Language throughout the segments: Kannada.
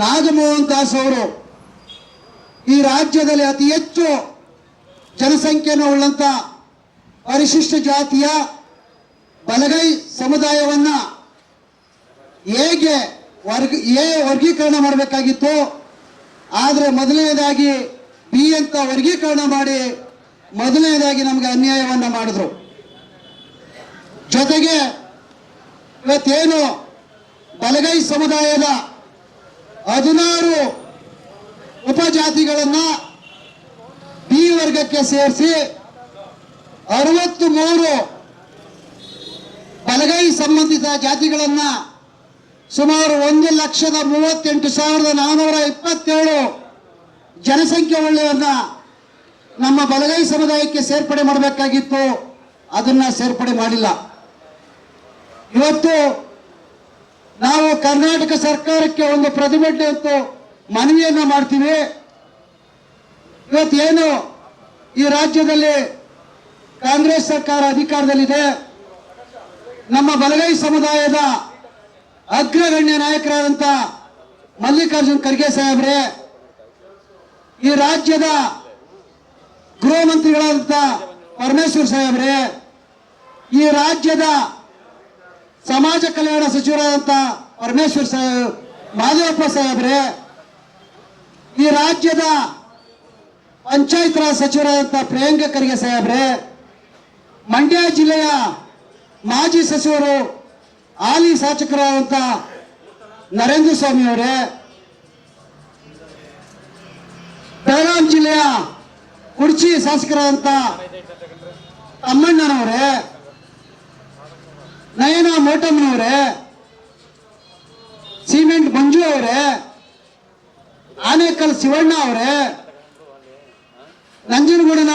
ನಾಗಮೋಹನ್ ದಾಸ್ ಅವರು ಈ ರಾಜ್ಯದಲ್ಲಿ ಅತಿ ಹೆಚ್ಚು ಜನಸಂಖ್ಯೆಯನ್ನು ಉಳ್ಳಂತ ಪರಿಶಿಷ್ಟ ಜಾತಿಯ ಬಲಗೈ ಸಮುದಾಯವನ್ನ ಹೇಗೆ ವರ್ಗೀಕರಣ ಮಾಡಬೇಕಾಗಿತ್ತು, ಆದರೆ ಮೊದಲನೇದಾಗಿ ಬಿ ಅಂತ ವರ್ಗೀಕರಣ ಮಾಡಿ ಮೊದಲನೇದಾಗಿ ನಮಗೆ ಅನ್ಯಾಯವನ್ನ ಮಾಡಿದ್ರು. ಜೊತೆಗೆ ಇವತ್ತೇನು ಬಲಗೈ ಸಮುದಾಯದ 16 ಉಪಜಾತಿಗಳನ್ನ ಬಿ ವರ್ಗಕ್ಕೆ ಸೇರಿಸಿ 63 ಬಲಗೈ ಸಂಬಂಧಿತ ಜಾತಿಗಳನ್ನ ಸುಮಾರು 1,38,427 ಜನಸಂಖ್ಯೆ ಉಳ್ಳವನ್ನ ನಮ್ಮ ಬಲಗೈ ಸಮುದಾಯಕ್ಕೆ ಸೇರ್ಪಡೆ ಮಾಡಬೇಕಾಗಿತ್ತು. ಅದನ್ನ ಸೇರ್ಪಡೆ ಮಾಡಿಲ್ಲ. ಇವತ್ತು ನಾವು ಕರ್ನಾಟಕ ಸರ್ಕಾರಕ್ಕೆ ಒಂದು ಪ್ರತಿಭಟನೆ ಮತ್ತು ಮನವಿಯನ್ನ ಮಾಡ್ತೀವಿ. ಇವತ್ತೇನು ಈ ರಾಜ್ಯದಲ್ಲಿ ಕಾಂಗ್ರೆಸ್ ಸರ್ಕಾರ ಅಧಿಕಾರದಲ್ಲಿದೆ, ನಮ್ಮ ಬಲಗೈ ಸಮುದಾಯದ ಅಗ್ರಗಣ್ಯ ನಾಯಕರಾದಂಥ ಮಲ್ಲಿಕಾರ್ಜುನ್ ಖರ್ಗೆ ಸಾಹೇಬ್ರೆ, ಈ ರಾಜ್ಯದ ಗೃಹ ಮಂತ್ರಿಗಳಾದಂಥ ಪರಮೇಶ್ವರ್ ಸಾಹೇಬ್ರೆ, ಈ ರಾಜ್ಯದ ಸಮಾಜ ಕಲ್ಯಾಣ ಸಚಿವರಾದಂಥ ಪರಮೇಶ್ವರ್ ಸಾಹೇಬ್ ಮಾದೇವಪ್ಪ ಸಾಹೇಬ್ರೆ, ಈ ರಾಜ್ಯದ ಪಂಚಾಯತ್ ರಾಜ್ ಸಚಿವರಾದಂಥ ಪ್ರಿಯಾಂಕ ಖರ್ಗೆ ಸಾಹೇಬ್ರೆ, ಮಂಡ್ಯ ಜಿಲ್ಲೆಯ ಮಾಜಿ ಸಚಿವರು ಹಾಲಿ ಶಾಸಕರಾದಂಥ ನರೇಂದ್ರ ಸ್ವಾಮಿ ಅವರೇ, ಬೆಳಗಾಂ ಜಿಲ್ಲೆಯ ಕುರ್ಚಿ ಶಾಸಕರಾದಂಥ ತಮ್ಮಣ್ಣನವರೇ, ನಯನ ಮೋಟಮ್ಮನವರೇ, ಸಿಮೆಂಟ್ ಮಂಜು ಅವರೇ, ಆನೇಕಲ್ ಶಿವಣ್ಣ ಅವರೇ, ನಂಜನಗೂಡಿನ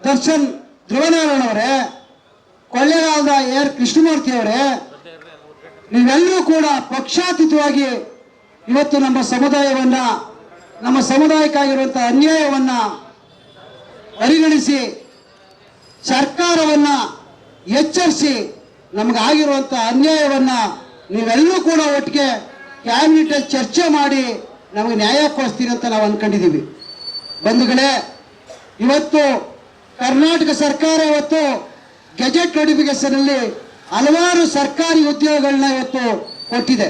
ದರ್ಶನ್ ಧ್ರುವನಾರಾಯಣ ಅವರೇ, ಕೊಳ್ಳೇಗಾಲದ AR ಕೃಷ್ಣಮೂರ್ತಿ ಅವರೇ, ನೀವೆಲ್ಲರೂ ಕೂಡ ಪಕ್ಷಾತೀತವಾಗಿ ಇವತ್ತು ನಮ್ಮ ಸಮುದಾಯವನ್ನ, ನಮ್ಮ ಸಮುದಾಯಕ್ಕಾಗಿರುವಂತಹ ಅನ್ಯಾಯವನ್ನ ಪರಿಗಣಿಸಿ ಸರ್ಕಾರವನ್ನ ಎಚ್ಚರಿಸಿ ನಮಗಾಗಿರುವಂತಹ ಅನ್ಯಾಯವನ್ನ ನೀವೆಲ್ಲರೂ ಕೂಡ ಒಟ್ಟಿಗೆ ಕ್ಯಾಬಿನೆಟ್ ಚರ್ಚೆ ಮಾಡಿ ನಮಗೆ ನ್ಯಾಯ ಕೊಡಿಸ್ತೀರಿ ಅಂತ ನಾವು ಅನ್ಕೊಂಡಿದ್ದೀವಿ. ಬಂಧುಗಳೇ, ಇವತ್ತು ಕರ್ನಾಟಕ ಸರ್ಕಾರ ಇವತ್ತು ಗೆಜೆಟ್ ನೋಟಿಫಿಕೇಶನ್ ಅಲ್ಲಿ ಹಲವಾರು ಸರ್ಕಾರಿ ಉದ್ಯೋಗಗಳನ್ನ ಇವತ್ತು ಕೊಟ್ಟಿದೆ.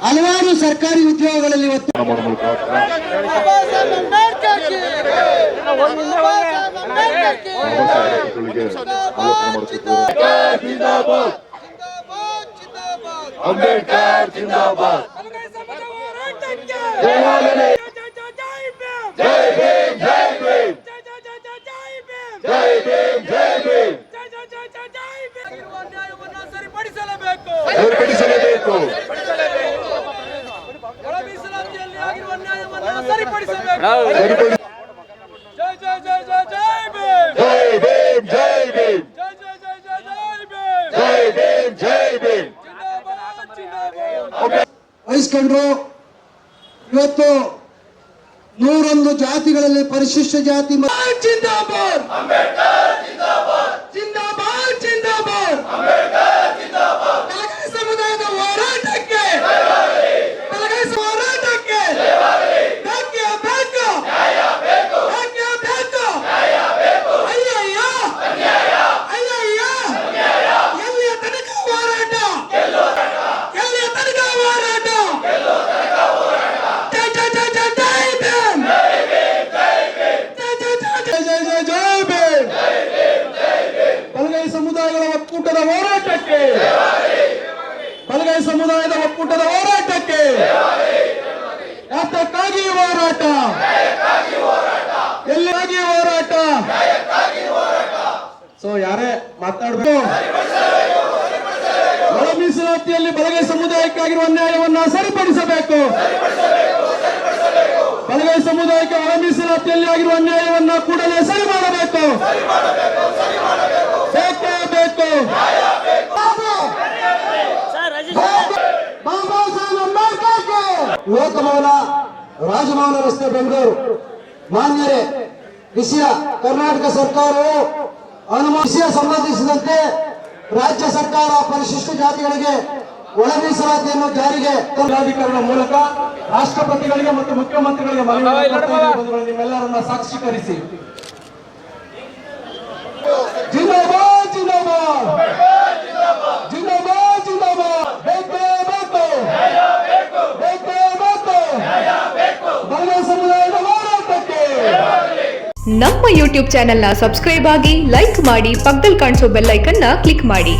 ಹಲವಾರು ಸರ್ಕಾರಿ ಉದ್ಯೋಗಗಳಲ್ಲಿ ಇವತ್ತು ಅಂಬೇಡ್ಕರ್ ಜಿಂದಾಬಾದ್, ಜೈ ಭೀಮ್, ಜೈ ಭೀಮ್, ಜೈ ಭೀಮ್, ಜೈ ಭೀಮ್. ಸರಿಪಡಿಸಲೇಬೇಕು. ಜೈ ಜೈ ಜೈ ಜೈ ಜೈ ಭೀಮ್, ಜೈ ಭೀಮ್, ಜೈ ಭೀಮ್, ಜೈ ಭೀಮ್, ಜೈ ಭೀಮ್. ವಹಿಸ್ಕೊಂಡ್ರು. ಇವತ್ತು 101 ಜಾತಿಗಳಲ್ಲಿ ಪರಿಶಿಷ್ಟ ಜಾತಿ ಜಿಂದಾಬಾದ್, ಅಂಬೇಡ್ಕರ್ ಜಿಂದಾಬಾದ್, ಜಿಂದಾಬಾದ್, ಜಿಂದಾಬಾದ್, ಅಂಬೇಡ್ಕರ್ ಜಿಂದಾಬಾದ್. ಬಲಗೈ ಸಮುದಾಯದ ಹೋರಾಟಕ್ಕೆ, ಬಲಗೈ ಹೋರಾಟಕ್ಕೆ ಬೇಕೇ ಬೇಕು, ನ್ಯಾಯ ಬೇಕು, ಬೇಕೇ ಬೇಕು, ನ್ಯಾಯ ಬೇಕು. ಅಯ್ಯಯ್ಯ ಅನ್ಯಾಯ, ಅಯ್ಯಯ್ಯ ಅನ್ಯಾಯ. ಎಲ್ಲಿಯ ತನಕ ಹೋರಾಟ, ಎಲ್ಲಿಯ ತನಕ ಹೋರಾಟ, ಜೈ ಜೈ ಜೈ ಜೈ ಜೈ ಭೀಮ್, ಜೈ ಜೈ ಜೈ ಜೈ ಭೀಮ್. ಬಲಗೈ ಸಮುದಾಯಗಳ ಒಕ್ಕೂಟದ ಹೋರಾಟಕ್ಕೆ, ಬಲಗೈ ಸಮುದಾಯದ ಒಕ್ಕೂಟದ ಹೋರಾಟಕ್ಕೆ, ಯಾತಕ್ಕಾಗಿ ಹೋರಾಟ, ಎಲ್ಲಿಗಾಗಿ ಹೋರಾಟ. ಸೊ ಯಾರೇ ಮಾತಾಡಬೇಕು, ಒಳ ಮೀಸಲಾತಿಯಲ್ಲಿ ಬಲಗೈ ಸಮುದಾಯಕ್ಕಾಗಿರುವ ಅನ್ಯಾಯವನ್ನ ಸರಿಪಡಿಸಬೇಕು. ಬಲಗೈ ಸಮುದಾಯಕ್ಕೆ ಒಳ ಮೀಸಲಾತಿಯಲ್ಲಿ ಆಗಿರುವ ಅನ್ಯಾಯವನ್ನ ಕೂಡಲೇ ಸರಿ ಮಾಡಬೇಕು. ಬೇಕೇ ಬೇಕು. ಬಾಬಾ ಸಾಹೇಬ್ ಅಂಬೇಡ್ಕರ್ಗೆ ಲೋಕಭವನ, ರಾಜಭವನ ರಸ್ತೆ, ಬೆಂಗಳೂರು. ಮಾನ್ಯರೇ, ವಿಷಯ ಕರ್ನಾಟಕ ಸರ್ಕಾರವು ವಿಷಯ ಸಂಬಂಧಿಸಿದಂತೆ ರಾಜ್ಯ ಸರ್ಕಾರ ಪರಿಶಿಷ್ಟ ಜಾತಿಗಳಿಗೆ ಒಳ ಮೀಸಲಾತಿಯನ್ನು ಜಾರಿಗೆ ಜಿಲ್ಲಾಧಿಕಾರಿಗಳ ಮೂಲಕ ರಾಷ್ಟ್ರಪತಿಗಳಿಗೆ ಮತ್ತು ಮುಖ್ಯಮಂತ್ರಿಗಳಿಗೆ ಮನವಿ ಮಾಡ್ತಾ ಇದ್ದೇವೆ. ಬಂಧುಗಳೇ, ನಿಮ್ಮೆಲ್ಲರನ್ನ ಸಾಕ್ಷೀಕರಿಸಿ. ಜಿಂದಾಬಾದ್ ಜಿಂದಾಬಾದ್ ಜಿಂದಾಬಾದ್ ಜಿಂದಾಬಾದ್. ಬೇಕೇ ಬೇಕು ಬೇಕೇ ಬೇಕು ಬಡ ಸಮುದಾಯದ ಹೋರಾಟಕ್ಕೆ. ನಮ್ಮ ಯೂಟ್ಯೂಬ್ ಚಾನೆಲ್ನ ಸಬ್ಸ್ಕ್ರೈಬ್ ಆಗಿ, ಲೈಕ್ ಮಾಡಿ, ಪಕ್ಕದಲ್ಲಿ ಕಾಣಿಸೋ ಬೆಲ್ ಐಕನ್ನ ಕ್ಲಿಕ್ ಮಾಡಿ.